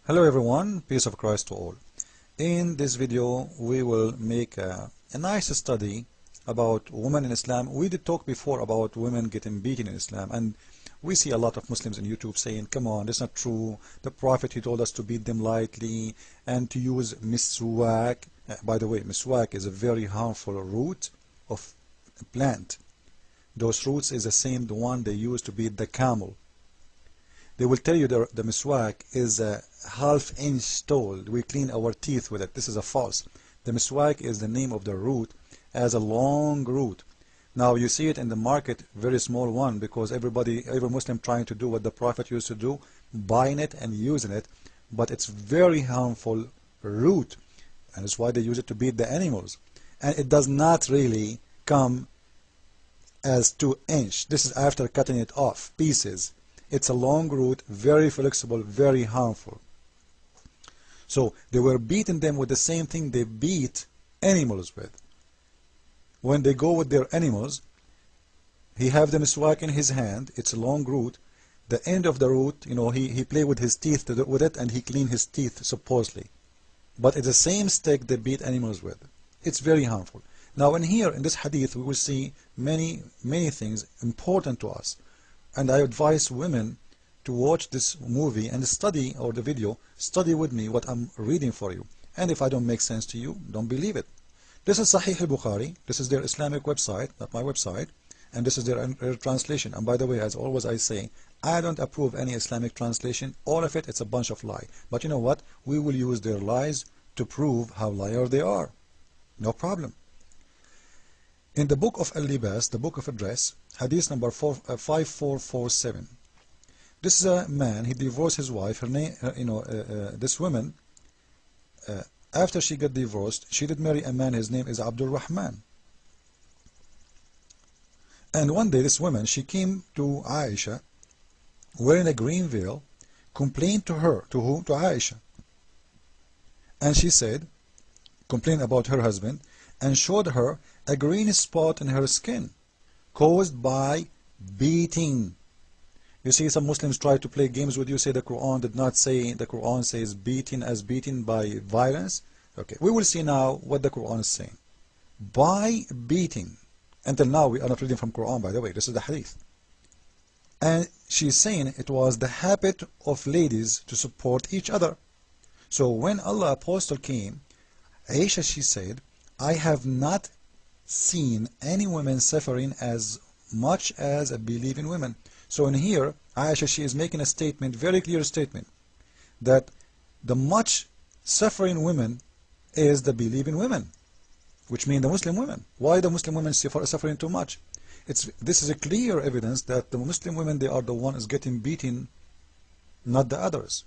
Hello everyone, peace of Christ to all. In this video we will make a nice study about women in Islam. We did talk before about women getting beaten in Islam, and we see a lot of Muslims on YouTube saying, come on, that's not true. The Prophet, he told us to beat them lightly and to use miswak. By the way, miswak is a very harmful root of a plant. Those roots is the same the one they use to beat the camel. They will tell you the miswak is a half-inch tall. We clean our teeth with it. This is a false. The miswak is the name of the root, as a long root. Now you see it in the market, very small one, because every Muslim trying to do what the Prophet used to do, buying it and using it, but it's very harmful root, and it's why they use it to beat the animals. And it does not really come as 2-inch. This is after cutting it off pieces. It's a long root, very flexible, very harmful. So they were beating them with the same thing they beat animals with. When they go with their animals, he have the miswak in his hand. It's a long root. The end of the root, he play with his teeth with it, and he clean his teeth supposedly. But it's the same stick they beat animals with. It's very harmful. Now in this hadith, we will see many things important to us. And I advise women to watch this movie and study, or the video, study with me what I'm reading for you. And if I don't make sense to you, don't believe it. This is Sahih al-Bukhari. This is their Islamic website, not my website. And this is their translation. And by the way, as always I say, I don't approve any Islamic translation. All of it, it's a bunch of lie. But you know what? We will use their lies to prove how liar they are. No problem. In the book of Al-Libas, the book of address, hadith number 5447. This is a man, he divorced his wife. Her name, this woman, after she got divorced, she did marry a man. His name is Abdur-Rahman. And one day this woman, she came to Aisha wearing a green veil, complained to her. To whom? To Aisha. And she said, complained about her husband, and showed her a green spot in her skin caused by beating. You see, some Muslims try to play games with you, say the Quran did not say, the Quran says beating as beaten by violence. Okay, we will see now what the Quran is saying. By beating. Until now we are not reading from Quran, by the way, this is the hadith. And she's saying it was the habit of ladies to support each other. So when Allah Apostle came, Aisha, she said, I have not seen any women suffering as much as a believing women. So in here, Aisha, she is making a statement, very clear statement, that the much suffering women is the believing women, which mean the Muslim women. Why the Muslim women suffering too much? This is a clear evidence that the Muslim women, they are the ones getting beaten, not the others.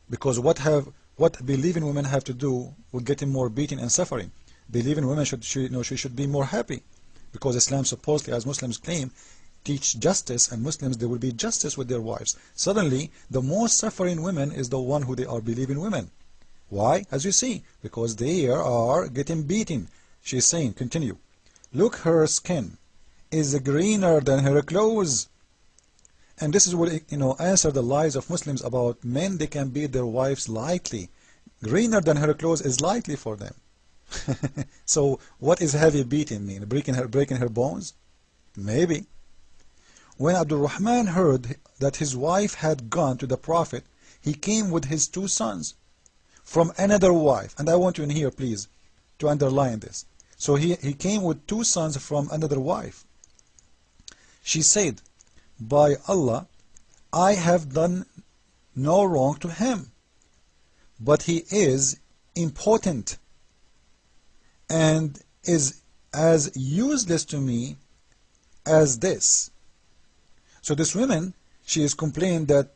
Because what believing women have to do with getting more beating and suffering? Believing women should be more happy, because Islam supposedly, as Muslims claim, teach justice, and Muslims, they will be justice with their wives. Suddenly the most suffering women is the one who they are believing women. Why? As you see, because they are getting beaten. She is saying, continue, look, her skin is greener than her clothes. And this is what answer the lies of Muslims about men. They can beat their wives lightly. Greener than her clothes is lightly for them. So what is heavy beating mean? Breaking her bones? Maybe. When Abdur-Rahman heard that his wife had gone to the Prophet, he came with his 2 sons from another wife. And I want you in here, please, to underline this. So he came with 2 sons from another wife. She said, by Allah, I have done no wrong to him, but he is impotent and is as useless to me as this. So this woman, she is complaining that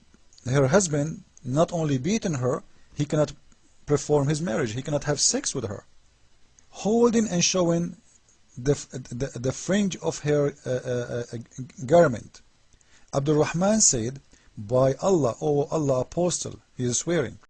her husband not only beaten her, he cannot perform his marriage, he cannot have sex with her, holding and showing the fringe of her garment. Abdur-Rahman said, by Allah, O Allah Apostle, he is swearing,